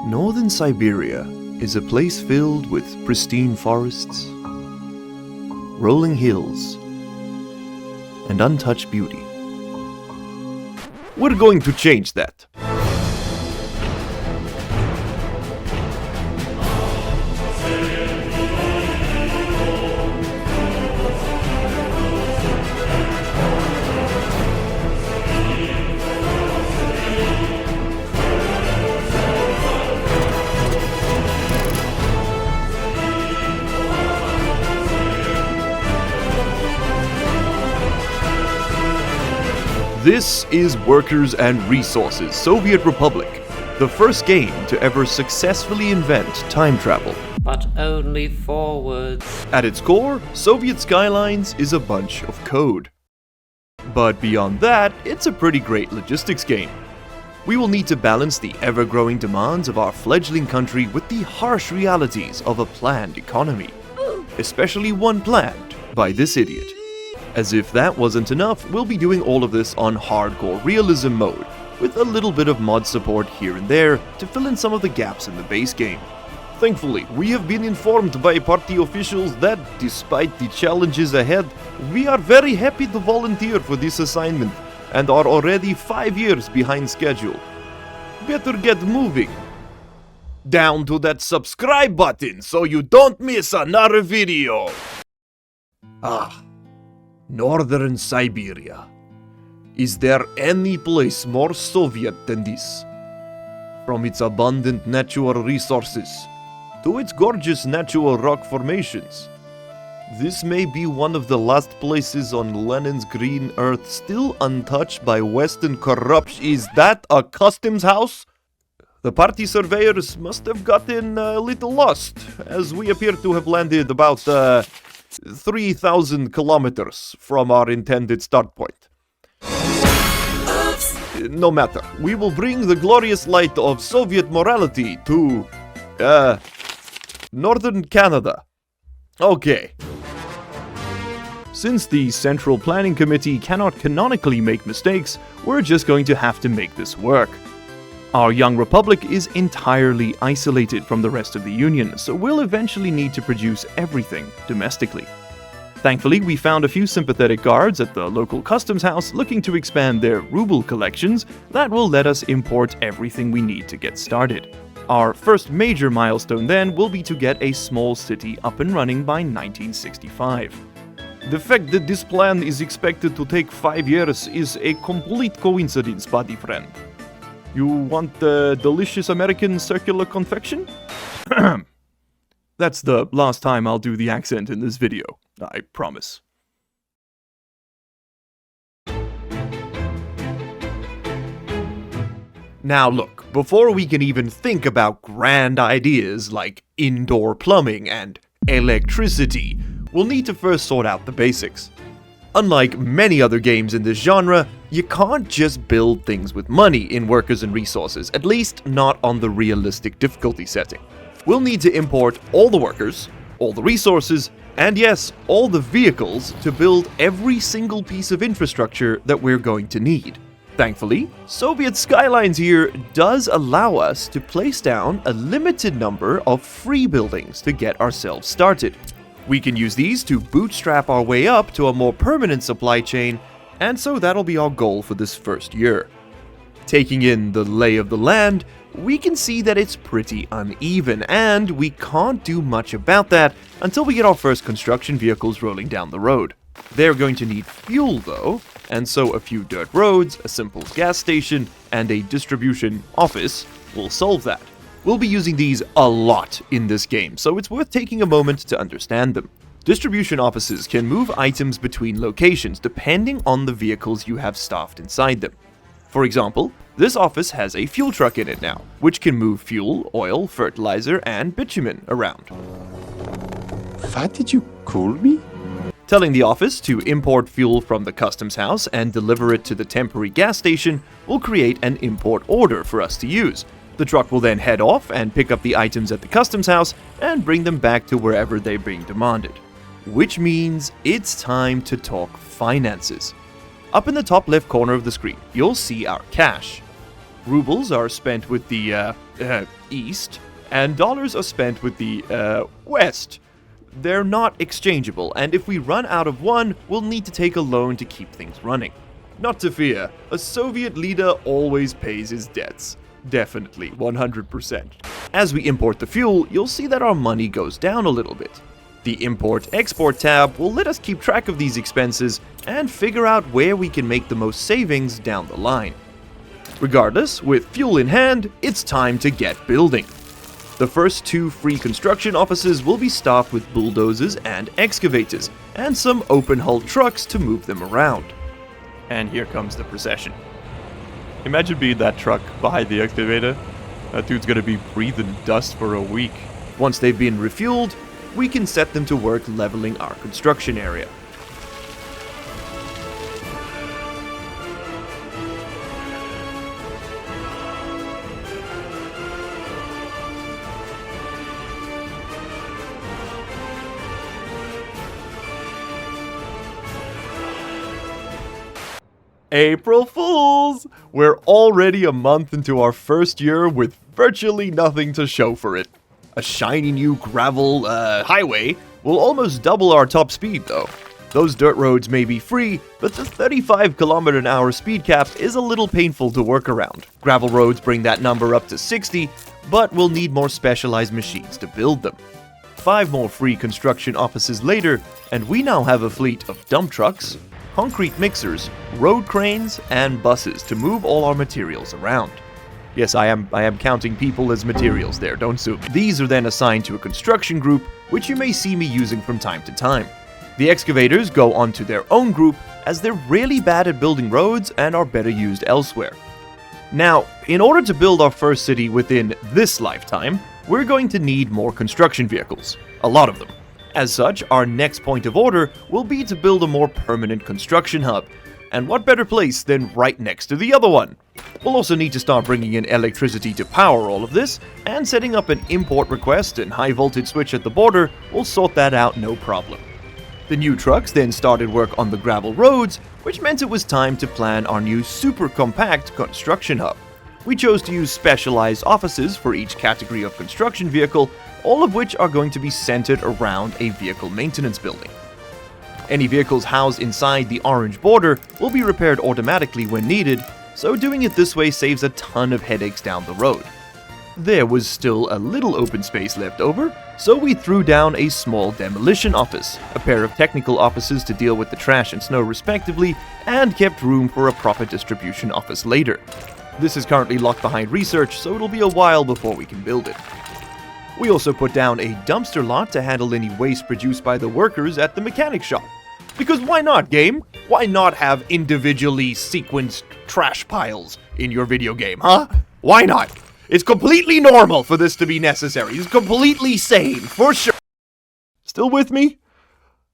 Northern Siberia is a place filled with pristine forests, rolling hills, and untouched beauty. We're going to change that. This is Workers and Resources, Soviet Republic, the first game to ever successfully invent time travel. But only forwards. At its core, Soviet Skylines is a bunch of code. But beyond that, it's a pretty great logistics game. We will need to balance the ever-growing demands of our fledgling country with the harsh realities of a planned economy. Especially one planned by this idiot. As if that wasn't enough, we'll be doing all of this on hardcore realism mode, with a little bit of mod support here and there to fill in some of the gaps in the base game. Thankfully, we have been informed by party officials that, despite the challenges ahead, we are very happy to volunteer for this assignment, and are already 5 years behind schedule. Better get moving. Down to that subscribe button so you don't miss another video. Northern Siberia. Is there any place more Soviet than this? From its abundant natural resources to its gorgeous natural rock formations, this may be one of the last places on Lenin's green earth still untouched by Western corruption. Is that a customs house? The party surveyors must have gotten a little lost, as we appear to have landed about 3,000 kilometers from our intended start point. No matter, we will bring the glorious light of Soviet morality to, Northern Canada. Okay. Since the Central Planning Committee cannot canonically make mistakes, we're just going to have to make this work. Our young republic is entirely isolated from the rest of the Union, so we'll eventually need to produce everything domestically. Thankfully, we found a few sympathetic guards at the local customs house looking to expand their ruble collections that will let us import everything we need to get started. Our first major milestone then will be to get a small city up and running by 1965. The fact that this plan is expected to take 5 years is a complete coincidence, buddy friend. You want the delicious American circular confection? That's the last time I'll do the accent in this video, I promise. Now look, before we can even think about grand ideas like indoor plumbing and electricity, we'll need to first sort out the basics. Unlike many other games in this genre, you can't just build things with money in Workers and Resources, at least not on the realistic difficulty setting. We'll need to import all the workers, all the resources, and yes, all the vehicles to build every single piece of infrastructure that we're going to need. Thankfully, Soviet Skylines here does allow us to place down a limited number of free buildings to get ourselves started. We can use these to bootstrap our way up to a more permanent supply chain, and so that'll be our goal for this first year. Taking in the lay of the land, we can see that it's pretty uneven, and we can't do much about that until we get our first construction vehicles rolling down the road. They're going to need fuel though, and so a few dirt roads, a simple gas station, and a distribution office will solve that. We'll be using these a lot in this game, so it's worth taking a moment to understand them. Distribution offices can move items between locations depending on the vehicles you have staffed inside them. For example, this office has a fuel truck in it now, which can move fuel, oil, fertilizer, and bitumen around. What did you call me? Telling the office to import fuel from the customs house and deliver it to the temporary gas station will create an import order for us to use. The truck will then head off and pick up the items at the customs house and bring them back to wherever they're being demanded. Which means it's time to talk finances. Up in the top left corner of the screen, you'll see our cash. Rubles are spent with the east, and dollars are spent with the west. They're not exchangeable, and if we run out of one, we'll need to take a loan to keep things running. Not to fear, a Soviet leader always pays his debts. Definitely, 100%. As we import the fuel, you'll see that our money goes down a little bit. The Import-Export tab will let us keep track of these expenses and figure out where we can make the most savings down the line. Regardless, with fuel in hand, it's time to get building. The first 2 free construction offices will be staffed with bulldozers and excavators, and some open-hull trucks to move them around. And here comes the procession. Imagine being that truck behind the excavator. That dude's gonna be breathing dust for a week. Once they've been refueled, we can set them to work leveling our construction area. April Fools! We're already a month into our first year with virtually nothing to show for it. A shiny new gravel highway will almost double our top speed though. Those dirt roads may be free, but the 35 km/h speed cap is a little painful to work around. Gravel roads bring that number up to 60, but we'll need more specialized machines to build them. 5 more free construction offices later, and we now have a fleet of dump trucks, concrete mixers, road cranes, and buses to move all our materials around. Yes, I am counting people as materials there, don't sue me. These are then assigned to a construction group, which you may see me using from time to time. The excavators go onto their own group, as they're really bad at building roads and are better used elsewhere. Now, in order to build our first city within this lifetime, we're going to need more construction vehicles. A lot of them. As such, our next point of order will be to build a more permanent construction hub. And what better place than right next to the other one? We'll also need to start bringing in electricity to power all of this, and setting up an import request and high voltage switch at the border will sort that out no problem. The new trucks then started work on the gravel roads, which meant it was time to plan our new super compact construction hub. We chose to use specialized offices for each category of construction vehicle, all of which are going to be centered around a vehicle maintenance building. Any vehicles housed inside the orange border will be repaired automatically when needed, so doing it this way saves a ton of headaches down the road. There was still a little open space left over, so we threw down a small demolition office, a pair of technical offices to deal with the trash and snow respectively, and kept room for a proper distribution office later. This is currently locked behind research, so it'll be a while before we can build it. We also put down a dumpster lot to handle any waste produced by the workers at the mechanic shop. Because why not, game? Why not have individually sequenced trash piles in your video game, huh? Why not? It's completely normal for this to be necessary. It's completely sane, for sure. Still with me?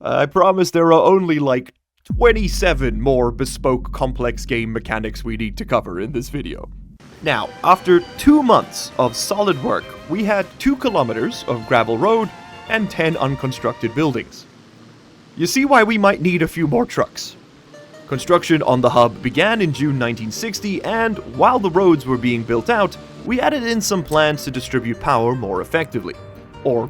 I promise there are only like 27 more bespoke complex game mechanics we need to cover in this video. Now, after 2 months of solid work, we had 2 kilometers of gravel road and 10 unconstructed buildings. You see why we might need a few more trucks. Construction on the hub began in June 1960, and while the roads were being built out, we added in some plans to distribute power more effectively. Or,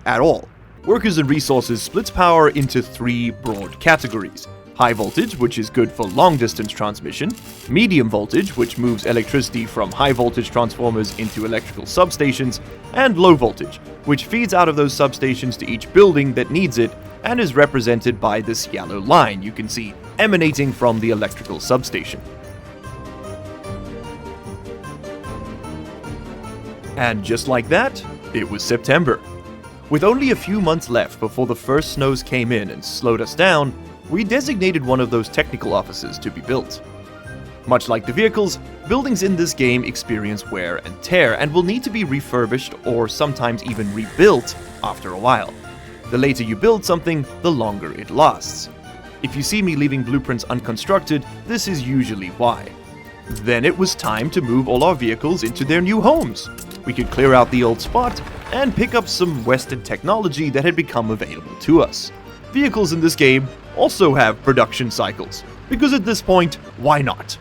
at all. Workers and Resources splits power into 3 broad categories. High voltage, which is good for long-distance transmission, medium voltage, which moves electricity from high-voltage transformers into electrical substations, and low voltage, which feeds out of those substations to each building that needs it, and is represented by this yellow line you can see emanating from the electrical substation. And just like that, it was September. With only a few months left before the first snows came in and slowed us down, we designated one of those technical offices to be built. Much like the vehicles, buildings in this game experience wear and tear and will need to be refurbished or sometimes even rebuilt after a while. The later you build something, the longer it lasts. If you see me leaving blueprints unconstructed, this is usually why. Then it was time to move all our vehicles into their new homes. We could clear out the old spot and pick up some Western technology that had become available to us. Vehicles in this game also have production cycles, because at this point, why not?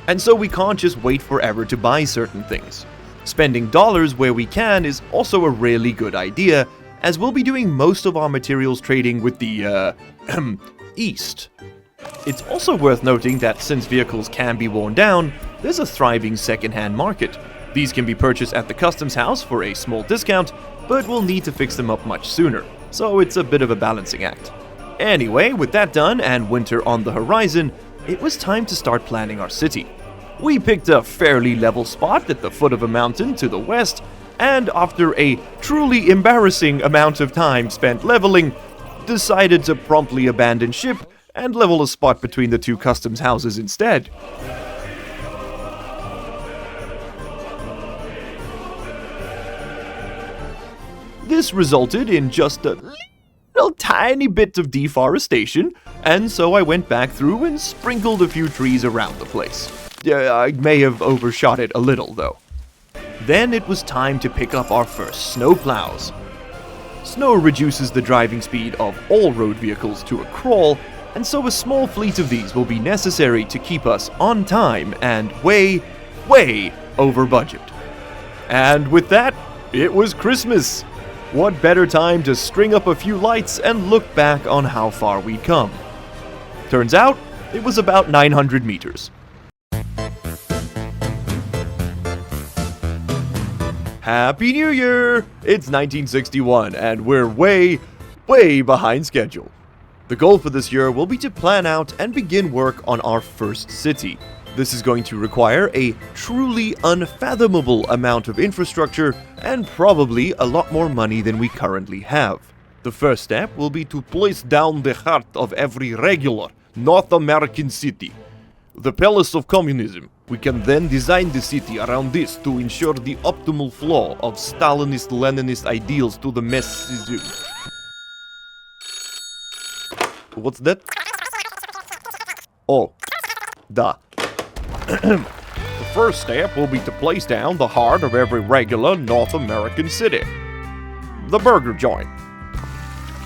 And so we can't just wait forever to buy certain things. Spending dollars where we can is also a really good idea, as we'll be doing most of our materials trading with the, East. It's also worth noting that since vehicles can be worn down, there's a thriving second-hand market. These can be purchased at the customs house for a small discount, but we'll need to fix them up much sooner, so it's a bit of a balancing act. Anyway, with that done and winter on the horizon, it was time to start planning our city. We picked a fairly level spot at the foot of a mountain to the west, and after a truly embarrassing amount of time spent leveling, decided to promptly abandon ship and level a spot between the two customs houses instead. This resulted in just a little tiny bit of deforestation, and so I went back through and sprinkled a few trees around the place. I may have overshot it a little, though. Then it was time to pick up our first snowplows. Snow reduces the driving speed of all road vehicles to a crawl, and so a small fleet of these will be necessary to keep us on time and way over budget. And with that, it was Christmas. What better time to string up a few lights and look back on how far we'd come. Turns out, it was about 900 meters. Happy New Year! It's 1961, and we're way behind schedule. The goal for this year will be to plan out and begin work on our first city. This is going to require a truly unfathomable amount of infrastructure and probably a lot more money than we currently have. The first step will be to place down the heart of every regular North American city, the Palace of Communism. We can then design the city around this to ensure the optimal flow of Stalinist-Leninist ideals to the masses. What's that? Oh, duh. The first step will be to place down the heart of every regular North American city, the burger joint.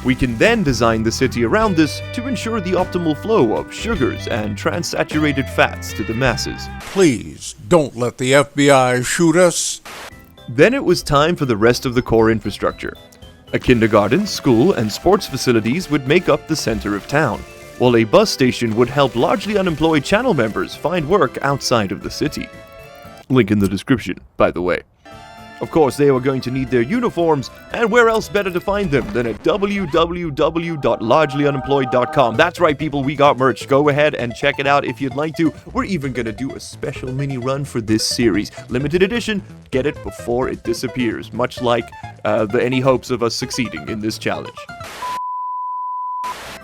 We can then design the city around this to ensure the optimal flow of sugars and transsaturated fats to the masses. Please, don't let the FBI shoot us. Then it was time for the rest of the core infrastructure. A kindergarten, school, and sports facilities would make up the center of town, while a bus station would help largely unemployed channel members find work outside of the city. Link in the description, by the way. Of course, they were going to need their uniforms, and where else better to find them than at www.largelyunemployed.com. That's right, people, we got merch. Go ahead and check it out if you'd like to. We're even going to do a special mini run for this series. Limited edition, get it before it disappears, much like any hopes of us succeeding in this challenge.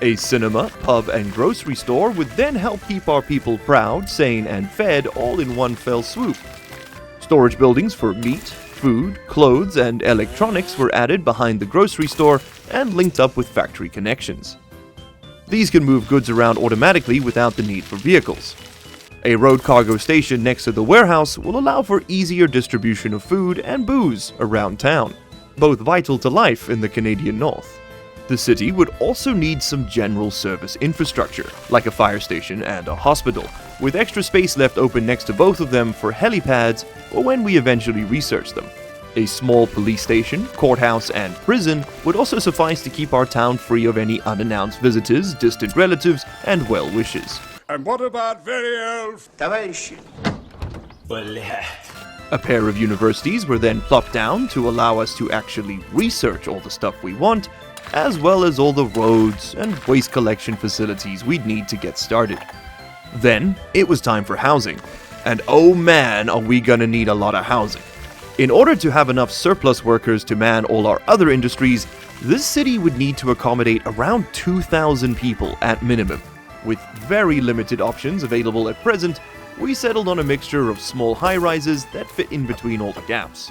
A cinema, pub, and grocery store would then help keep our people proud, sane, and fed all in one fell swoop. Storage buildings for meat, food, clothes, and electronics were added behind the grocery store and linked up with factory connections. These can move goods around automatically without the need for vehicles. A road cargo station next to the warehouse will allow for easier distribution of food and booze around town, both vital to life in the Canadian North. The city would also need some general service infrastructure, like a fire station and a hospital, with extra space left open next to both of them for helipads or when we eventually research them. A small police station, courthouse, and prison would also suffice to keep our town free of any unannounced visitors, distant relatives, and well-wishers. And what about very elf? A pair of universities were then plopped down to allow us to actually research all the stuff we want, as well as all the roads and waste collection facilities we'd need to get started. Then, it was time for housing. And oh man, are we gonna need a lot of housing. In order to have enough surplus workers to man all our other industries, this city would need to accommodate around 2,000 people at minimum. With very limited options available at present, we settled on a mixture of small high-rises that fit in between all the gaps.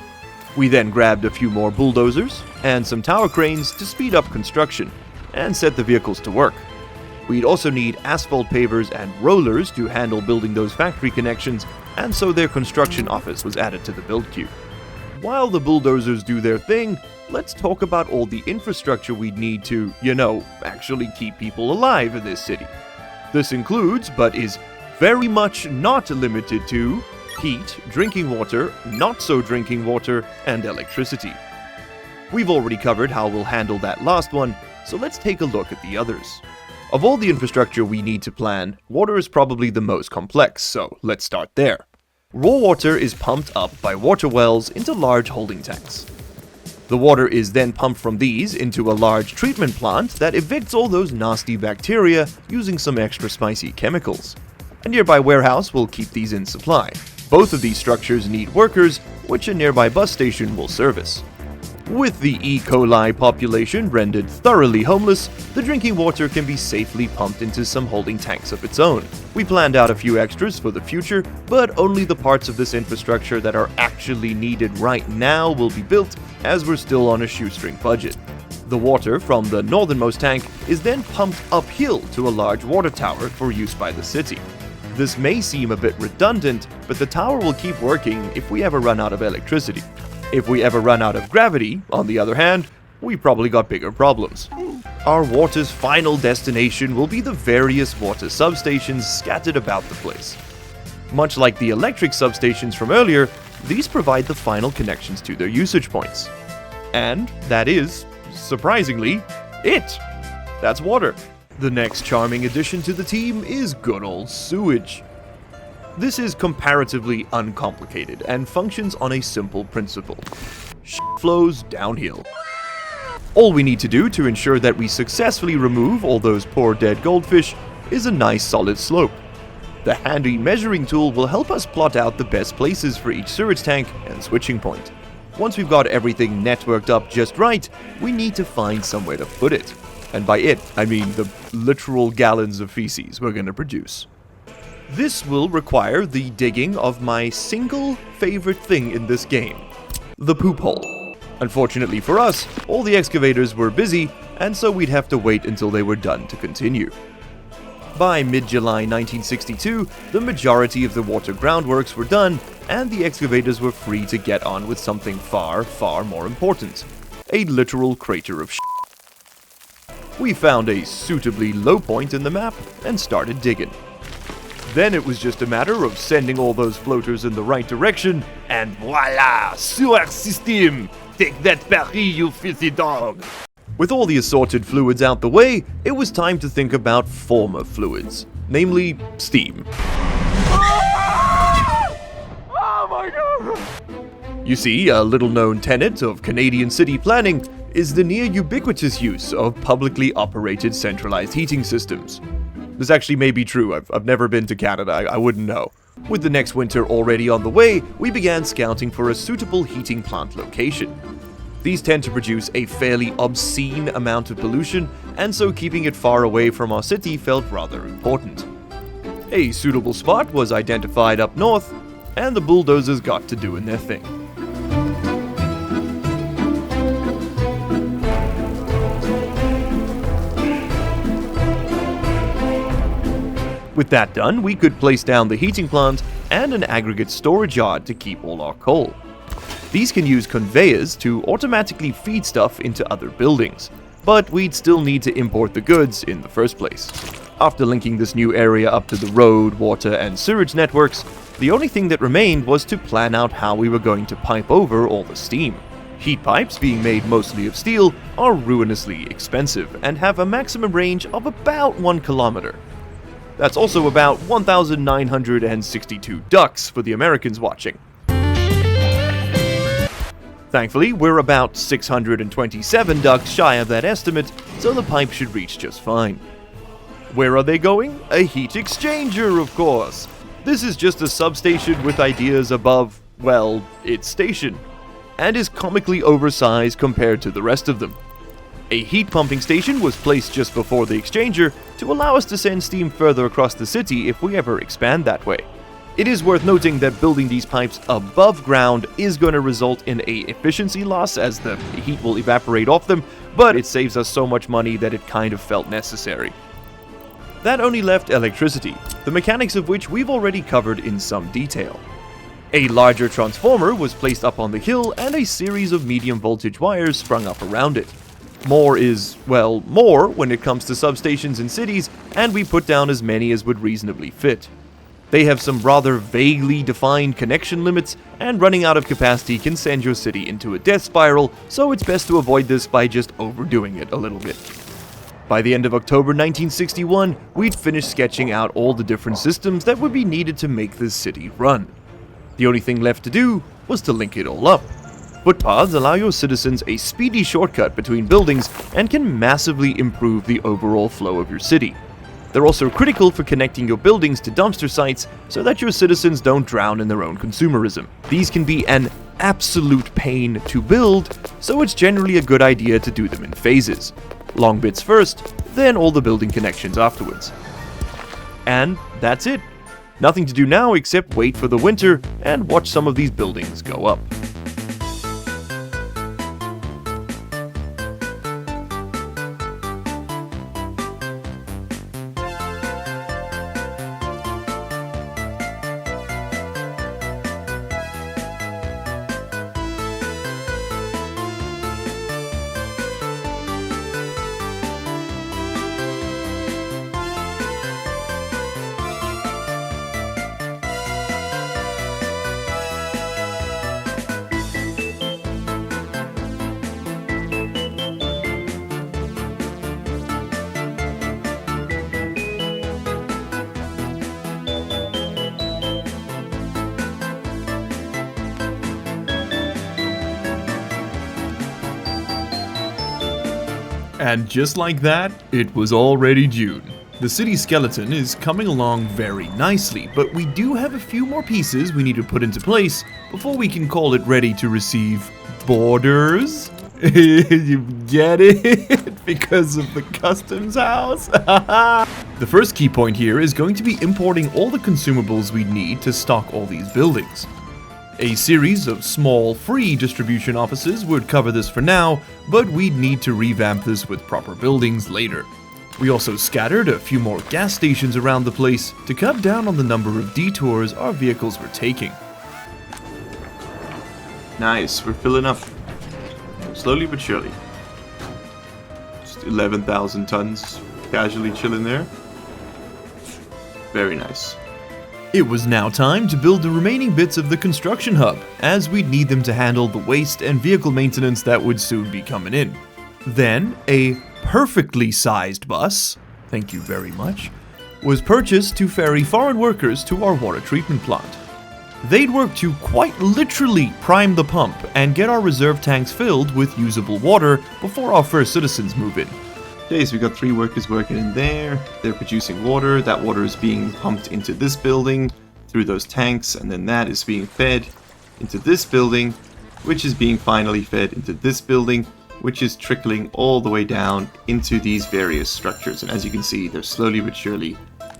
We then grabbed a few more bulldozers and some tower cranes to speed up construction and set the vehicles to work. We'd also need asphalt pavers and rollers to handle building those factory connections, and so their construction office was added to the build queue. While the bulldozers do their thing, let's talk about all the infrastructure we'd need to, actually keep people alive in this city. This includes, but is very much not limited to, heat, drinking water, not so drinking water, and electricity. We've already covered how we'll handle that last one, so let's take a look at the others. Of all the infrastructure we need to plan, water is probably the most complex, so let's start there. Raw water is pumped up by water wells into large holding tanks. The water is then pumped from these into a large treatment plant that evicts all those nasty bacteria using some extra spicy chemicals. A nearby warehouse will keep these in supply. Both of these structures need workers, which a nearby bus station will service. With the E. coli population rendered thoroughly homeless, the drinking water can be safely pumped into some holding tanks of its own. We planned out a few extras for the future, but only the parts of this infrastructure that are actually needed right now will be built, as we're still on a shoestring budget. The water from the northernmost tank is then pumped uphill to a large water tower for use by the city. This may seem a bit redundant, but the tower will keep working if we ever run out of electricity. If we ever run out of gravity, on the other hand, we probably got bigger problems. Our water's final destination will be the various water substations scattered about the place. Much like the electric substations from earlier, these provide the final connections to their usage points. And that is, surprisingly, it. That's water. The next charming addition to the team is good old sewage. This is comparatively uncomplicated and functions on a simple principle. Shit flows downhill. All we need to do to ensure that we successfully remove all those poor dead goldfish is a nice solid slope. The handy measuring tool will help us plot out the best places for each sewage tank and switching point. Once we've got everything networked up just right, we need to find somewhere to put it. And by it, I mean the literal gallons of feces we're going to produce. This will require the digging of my single favorite thing in this game, the poop hole. Unfortunately for us, all the excavators were busy, and so we'd have to wait until they were done to continue. By mid-July 1962, the majority of the water groundworks were done, and the excavators were free to get on with something far, far more important. A literal crater of shit. We found a suitably low point in the map and started digging. Then it was just a matter of sending all those floaters in the right direction, and voila! Sewer system! Take that, Paris, you filthy dog! With all the assorted fluids out the way, it was time to think about former fluids, namely steam. Oh my god! You see, a little-known tenet of Canadian city planning is the near-ubiquitous use of publicly operated centralized heating systems. This actually may be true. I've never been to Canada, I wouldn't know. With the next winter already on the way, we began scouting for a suitable heating plant location. These tend to produce a fairly obscene amount of pollution, and so keeping it far away from our city felt rather important. A suitable spot was identified up north, and the bulldozers got to doing their thing. With that done, we could place down the heating plant and an aggregate storage yard to keep all our coal. These can use conveyors to automatically feed stuff into other buildings, but we'd still need to import the goods in the first place. After linking this new area up to the road, water, and sewage networks, the only thing that remained was to plan out how we were going to pipe over all the steam. Heat pipes, being made mostly of steel, are ruinously expensive and have a maximum range of about 1 kilometer. That's also about 1,962 ducks for the Americans watching. Thankfully, we're about 627 ducks shy of that estimate, so the pipe should reach just fine. Where are they going? A heat exchanger, of course. This is just a substation with ideas above, well, its station, and is comically oversized compared to the rest of them. A heat pumping station was placed just before the exchanger to allow us to send steam further across the city if we ever expand that way. It is worth noting that building these pipes above ground is going to result in a efficiency loss as the heat will evaporate off them, but it saves us so much money that it kind of felt necessary. That only left electricity, the mechanics of which we've already covered in some detail. A larger transformer was placed up on the hill and a series of medium voltage wires sprung up around it. More is, well, more when it comes to substations in cities, and we put down as many as would reasonably fit. They have some rather vaguely defined connection limits, and running out of capacity can send your city into a death spiral, so it's best to avoid this by just overdoing it a little bit. By the end of October 1961, we'd finished sketching out all the different systems that would be needed to make this city run. The only thing left to do was to link it all up. Footpaths allow your citizens a speedy shortcut between buildings and can massively improve the overall flow of your city. They're also critical for connecting your buildings to dumpster sites so that your citizens don't drown in their own consumerism. These can be an absolute pain to build, so it's generally a good idea to do them in phases. Long bits first, then all the building connections afterwards. And that's it. Nothing to do now except wait for the winter and watch some of these buildings go up. And just like that, it was already June. The city skeleton is coming along very nicely, but we do have a few more pieces we need to put into place before we can call it ready to receive borders. You get it? Because of the customs house? The first key point here is going to be importing all the consumables we need to stock all these buildings. A series of small, free distribution offices would cover this for now, but we'd need to revamp this with proper buildings later. We also scattered a few more gas stations around the place to cut down on the number of detours our vehicles were taking. Nice, we're filling up. Slowly but surely. Just 11,000 tons casually chilling there. Very nice. It was now time to build the remaining bits of the construction hub, as we'd need them to handle the waste and vehicle maintenance that would soon be coming in. Then, a perfectly sized bus, thank you very much, was purchased to ferry foreign workers to our water treatment plant. They'd work to quite literally prime the pump and get our reserve tanks filled with usable water before our first citizens move in. Okay, so we got 3 workers working in there. They're producing water. That water is being pumped into this building through those tanks, and then that is being fed into this building, which is being finally fed into this building, which is trickling all the way down into these various structures. And as you can see, they're slowly but surely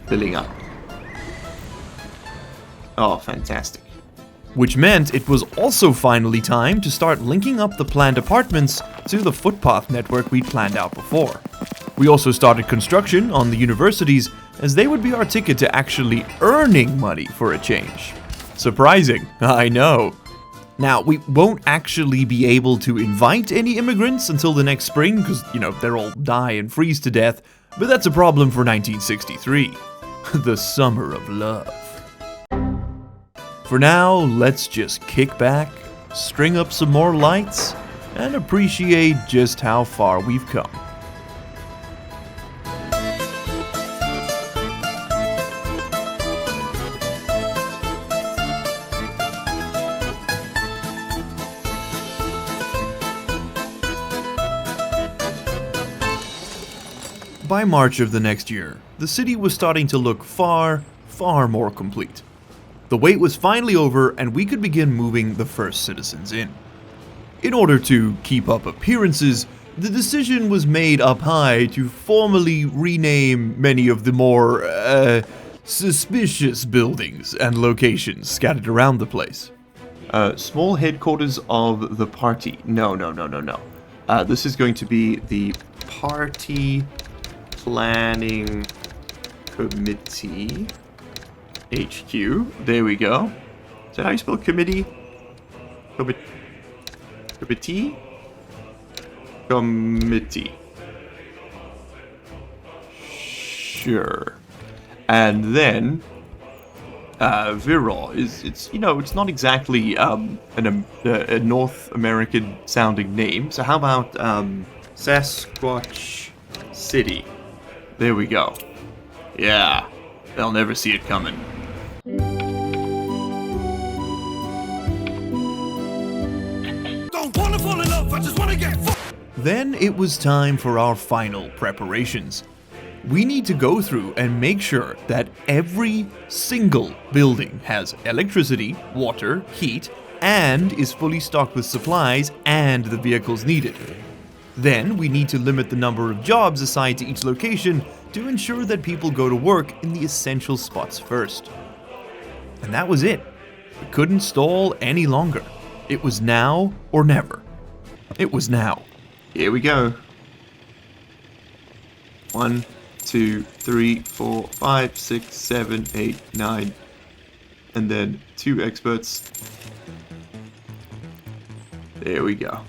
filling up. Oh, fantastic. Which meant it was also finally time to start linking up the planned apartments to the footpath network we'd planned out before. We also started construction on the universities, as they would be our ticket to actually earning money for a change. Surprising, I know. Now, we won't actually be able to invite any immigrants until the next spring, because, they'll all die and freeze to death, but that's a problem for 1963. The summer of love. For now, let's just kick back, string up some more lights, and appreciate just how far we've come. By March of the next year, the city was starting to look far, far more complete. The wait was finally over, and we could begin moving the first citizens in. In order to keep up appearances, the decision was made up high to formally rename many of the more, suspicious buildings and locations scattered around the place. Small headquarters of the party. No. This is going to be the Party Planning Committee. HQ. There we go. Is that how you spell committee? Committee? Committee. Sure. And then Virol it's it's not exactly a North American sounding name. So how about Sasquatch City? There we go. Yeah, they'll never see it coming. Don't wanna fall in love, I just wanna get Then it was time for our final preparations. We need to go through and make sure that every single building has electricity, water, heat, and is fully stocked with supplies and the vehicles needed. Then we need to limit the number of jobs assigned to each location to ensure that people go to work in the essential spots first. And that was it. We couldn't stall any longer. It was now or never. It was now. Here we go. 1, 2, 3, 4, 5, 6, 7, 8, 9. And then 2 experts. There we go.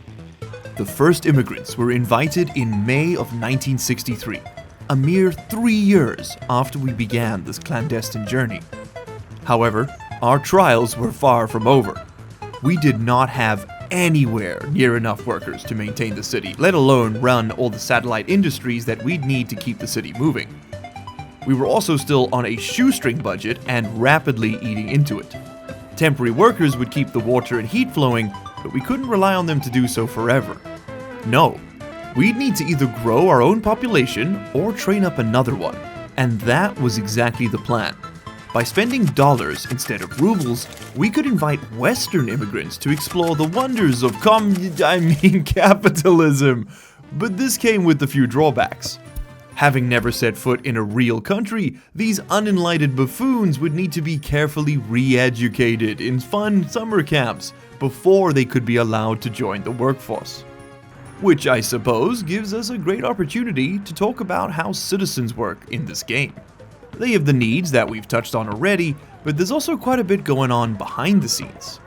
The first immigrants were invited in May of 1963, a mere 3 years after we began this clandestine journey. However, our trials were far from over. We did not have anywhere near enough workers to maintain the city, let alone run all the satellite industries that we'd need to keep the city moving. We were also still on a shoestring budget and rapidly eating into it. Temporary workers would keep the water and heat flowing, but we couldn't rely on them to do so forever. No, we'd need to either grow our own population or train up another one, and that was exactly the plan. By spending dollars instead of rubles, we could invite Western immigrants to explore the wonders of capitalism. But this came with a few drawbacks. Having never set foot in a real country, these unenlightened buffoons would need to be carefully re-educated in fun summer camps before they could be allowed to join the workforce. Which I suppose gives us a great opportunity to talk about how citizens work in this game. They have the needs that we've touched on already, but there's also quite a bit going on behind the scenes.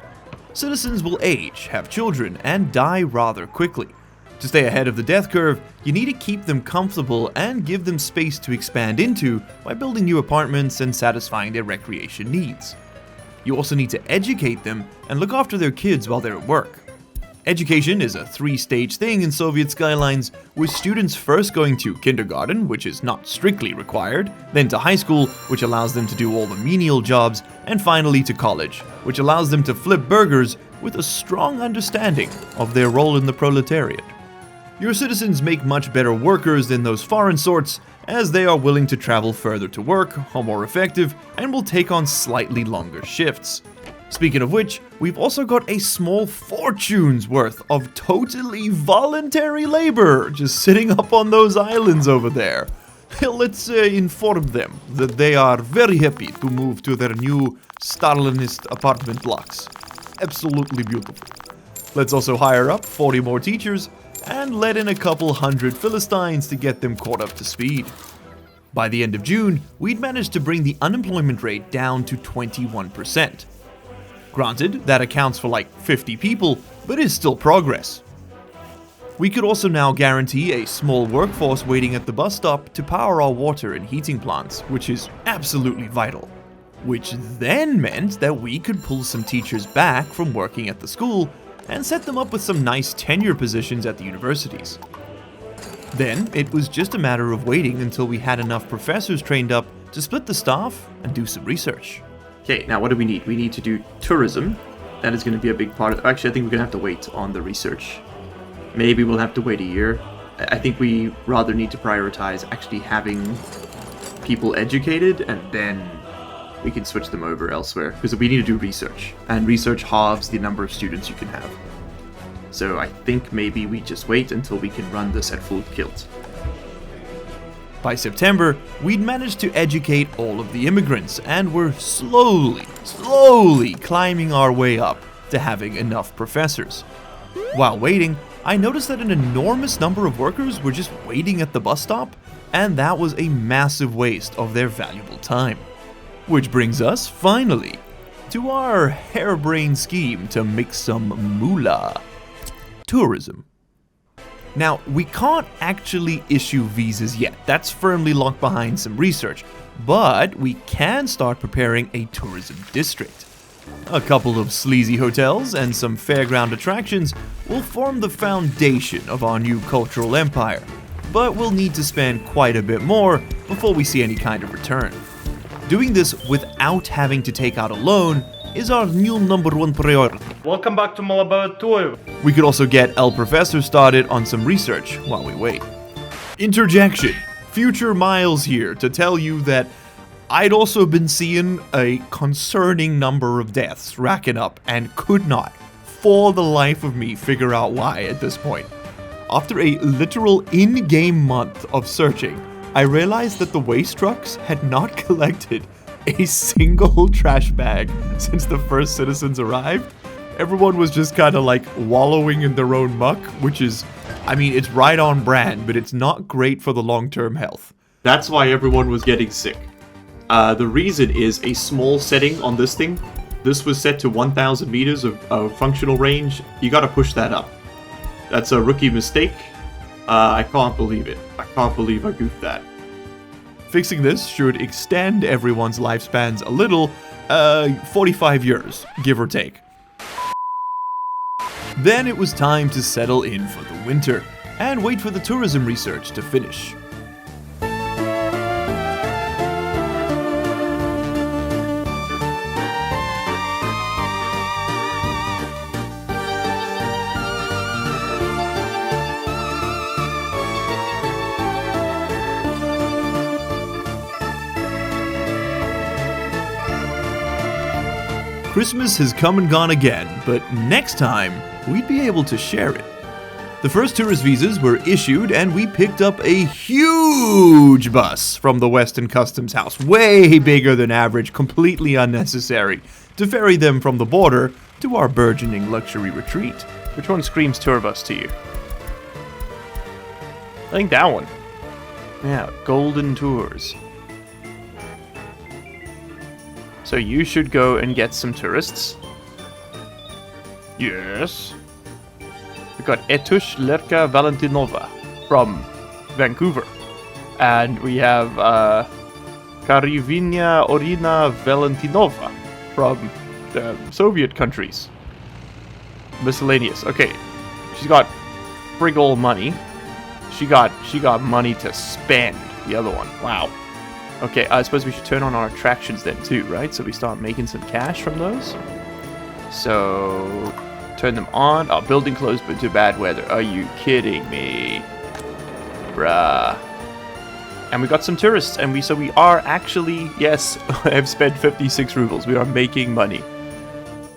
Citizens will age, have children, and die rather quickly. To stay ahead of the death curve, you need to keep them comfortable and give them space to expand into by building new apartments and satisfying their recreation needs. You also need to educate them and look after their kids while they're at work. Education is a 3-stage thing in Soviet skylines, with students first going to kindergarten, which is not strictly required, then to high school, which allows them to do all the menial jobs, and finally to college, which allows them to flip burgers with a strong understanding of their role in the proletariat. Your citizens make much better workers than those foreign sorts, as they are willing to travel further to work, are more effective, and will take on slightly longer shifts. Speaking of which, we've also got a small fortune's worth of totally voluntary labor just sitting up on those islands over there. Let's inform them that they are very happy to move to their new Stalinist apartment blocks. Absolutely beautiful. Let's also hire up 40 more teachers and let in a couple hundred Philistines to get them caught up to speed. By the end of June, we'd managed to bring the unemployment rate down to 21%. Granted, that accounts for like 50 people, but is still progress. We could also now guarantee a small workforce waiting at the bus stop to power our water and heating plants, which is absolutely vital. Which then meant that we could pull some teachers back from working at the school and set them up with some nice tenure positions at the universities. Then it was just a matter of waiting until we had enough professors trained up to split the staff and do some research. Okay, now what do we need? We need to do tourism. That is going to be a big part of... Actually, I think we're going to have to wait on the research. Maybe we'll have to wait a year. I think we rather need to prioritize actually having people educated, and then we can switch them over elsewhere. Because we need to do research, and research halves the number of students you can have. So I think maybe we just wait until we can run this at full tilt. By September, we'd managed to educate all of the immigrants and were slowly climbing our way up to having enough professors. While waiting, I noticed that an enormous number of workers were just waiting at the bus stop, and that was a massive waste of their valuable time. Which brings us, finally, to our harebrained scheme to make some moolah. Tourism. Now, we can't actually issue visas yet, that's firmly locked behind some research, but we can start preparing a tourism district. A couple of sleazy hotels and some fairground attractions will form the foundation of our new cultural empire, but we'll need to spend quite a bit more before we see any kind of return. Doing this without having to take out a loan is our new #1 priority. Welcome back to my laboratory. We could also get El Professor started on some research while we wait. Interjection. Future Miles here to tell you that I'd also been seeing a concerning number of deaths racking up and could not, for the life of me, figure out why at this point. After a literal in-game month of searching, I realized that the waste trucks had not collected a single trash bag since the first citizens arrived. Everyone was just kind of like wallowing in their own muck, which is, I mean, it's right on brand, but it's not great for the long-term health. That's why everyone was getting sick. The reason is a small setting on this thing. This was set to 1,000 meters of functional range. You gotta push that up. That's a rookie mistake. I can't believe it. I can't believe I goofed that. Fixing this should extend everyone's lifespans a little, 45 years, give or take. Then it was time to settle in for the winter and wait for the tourism research to finish. Christmas has come and gone again, but next time, we'd be able to share it. The first tourist visas were issued and we picked up a huge bus from the Western Customs House, way bigger than average, completely unnecessary, to ferry them from the border to our burgeoning luxury retreat. Which one screams tour bus to you? I think that one. Yeah, Golden Tours. So you should go and get some tourists. Yes. We got Etush Lerka Valentinova from Vancouver. And we have Karivina Orina Valentinova from the Soviet countries. Miscellaneous. Okay. She's got frig all money. She got money to spend. The other one. Wow. Okay, I suppose we should turn on our attractions then too, right? So we start making some cash from those. So, turn them on. Oh, building closed but to bad weather. Are you kidding me? Bruh. And we got some tourists, and we are actually, yes, I've spent 56 rubles. We are making money.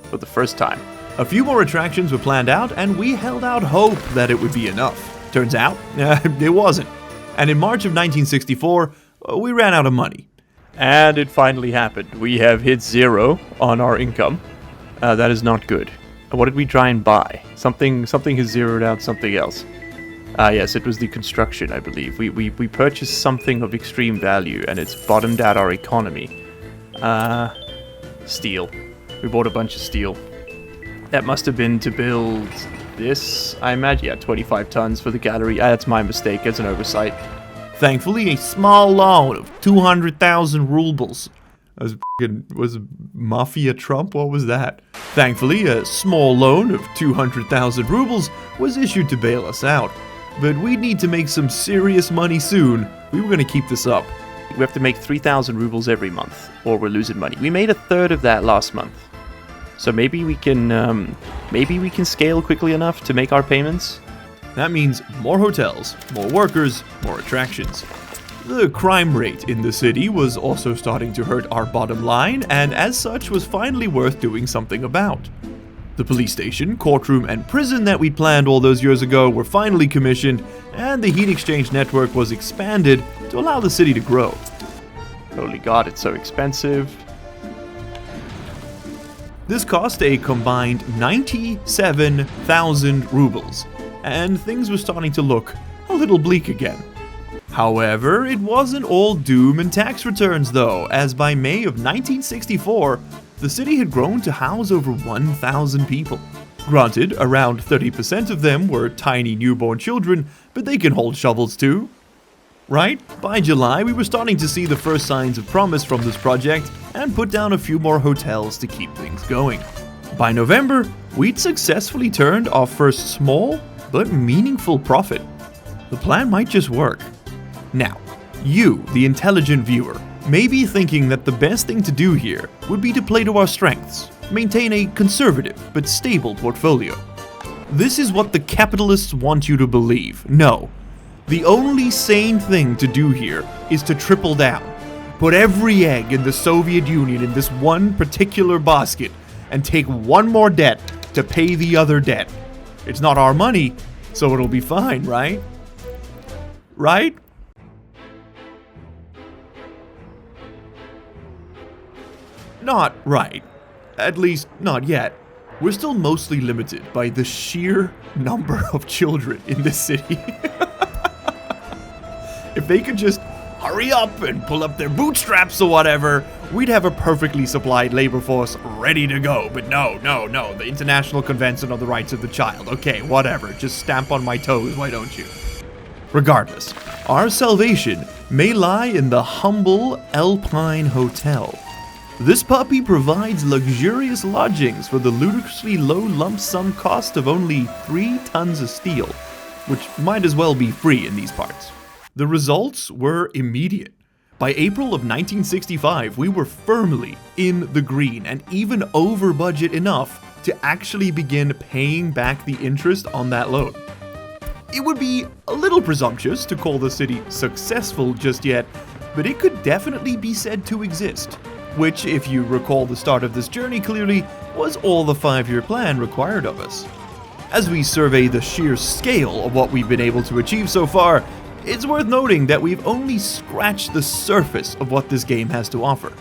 For the first time. A few more attractions were planned out, and we held out hope that it would be enough. Turns out, it wasn't. And in March of 1964, we ran out of money. And it finally happened. We have hit 0 on our income. That is not good. What did we try and buy? Something has zeroed out something else. Yes, it was the construction, I believe. We purchased something of extreme value, and it's bottomed out our economy. Steel. We bought a bunch of steel. That must have been to build this, I imagine. Yeah, 25 tons for the gallery. That's my mistake. It's an oversight. Thankfully, a small loan of 200,000 rubles. Was Mafia Trump? What was that? Thankfully, a small loan of 200,000 rubles was issued to bail us out. But we'd need to make some serious money soon. We were going to keep this up. We have to make 3,000 rubles every month, or we're losing money. We made a third of that last month. So maybe we can scale quickly enough to make our payments. That means more hotels, more workers, more attractions. The crime rate in the city was also starting to hurt our bottom line, and as such was finally worth doing something about. The police station, courtroom, and prison that we planned all those years ago were finally commissioned, and the heat exchange network was expanded to allow the city to grow. Holy God, it's so expensive. This cost a combined 97,000 rubles. And things were starting to look a little bleak again. However, it wasn't all doom and tax returns though, as by May of 1964, the city had grown to house over 1,000 people. Granted, around 30% of them were tiny newborn children, but they can hold shovels too. right? By July, we were starting to see the first signs of promise from this project and put down a few more hotels to keep things going. By November, we'd successfully turned our first small but meaningful profit. The plan might just work. Now, you, the intelligent viewer, may be thinking that the best thing to do here would be to play to our strengths, maintain a conservative but stable portfolio. This is what the capitalists want you to believe. No. The only sane thing to do here is to triple down. Put every egg in the Soviet Union in this one particular basket and take one more debt to pay the other debt. It's not our money, so it'll be fine, right? Right? Not right. At least, not yet. We're still mostly limited by the sheer number of children in this city. If they could just hurry up and pull up their bootstraps or whatever, we'd have a perfectly supplied labor force ready to go. But no, the International Convention on the Rights of the Child. Okay, whatever, just stamp on my toes, why don't you? Regardless, our salvation may lie in the humble Alpine Hotel. This puppy provides luxurious lodgings for the ludicrously low lump sum cost of only 3 tons of steel, which might as well be free in these parts. The results were immediate. By April of 1965, we were firmly in the green and even over budget enough to actually begin paying back the interest on that loan. It would be a little presumptuous to call the city successful just yet, but it could definitely be said to exist. Which, if you recall the start of this journey clearly, was all the 5-year plan required of us. As we survey the sheer scale of what we've been able to achieve so far, it's worth noting that we've only scratched the surface of what this game has to offer.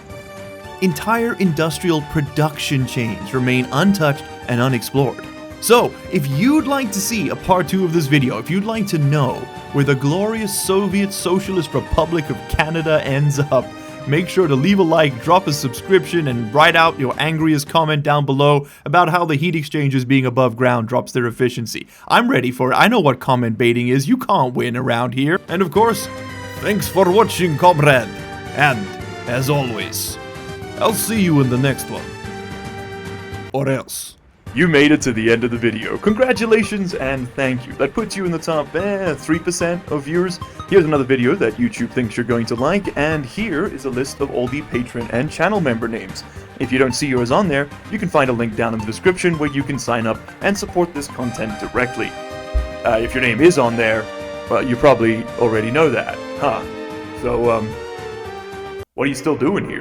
Entire industrial production chains remain untouched and unexplored. So, if you'd like to see a part 2 of this video, if you'd like to know where the glorious Soviet Socialist Republic of Canada ends up, make sure to leave a like, drop a subscription, and write out your angriest comment down below about how the heat exchangers being above ground drops their efficiency. I'm ready for it. I know what comment baiting is. You can't win around here. And of course, thanks for watching, comrade. And, as always, I'll see you in the next one. Or else. You made it to the end of the video. Congratulations and thank you. That puts you in the top 3% of viewers. Here's another video that YouTube thinks you're going to like, and here is a list of all the patron and channel member names. If you don't see yours on there, you can find a link down in the description where you can sign up and support this content directly. If your name is on there, well, you probably already know that, huh? So, what are you still doing here?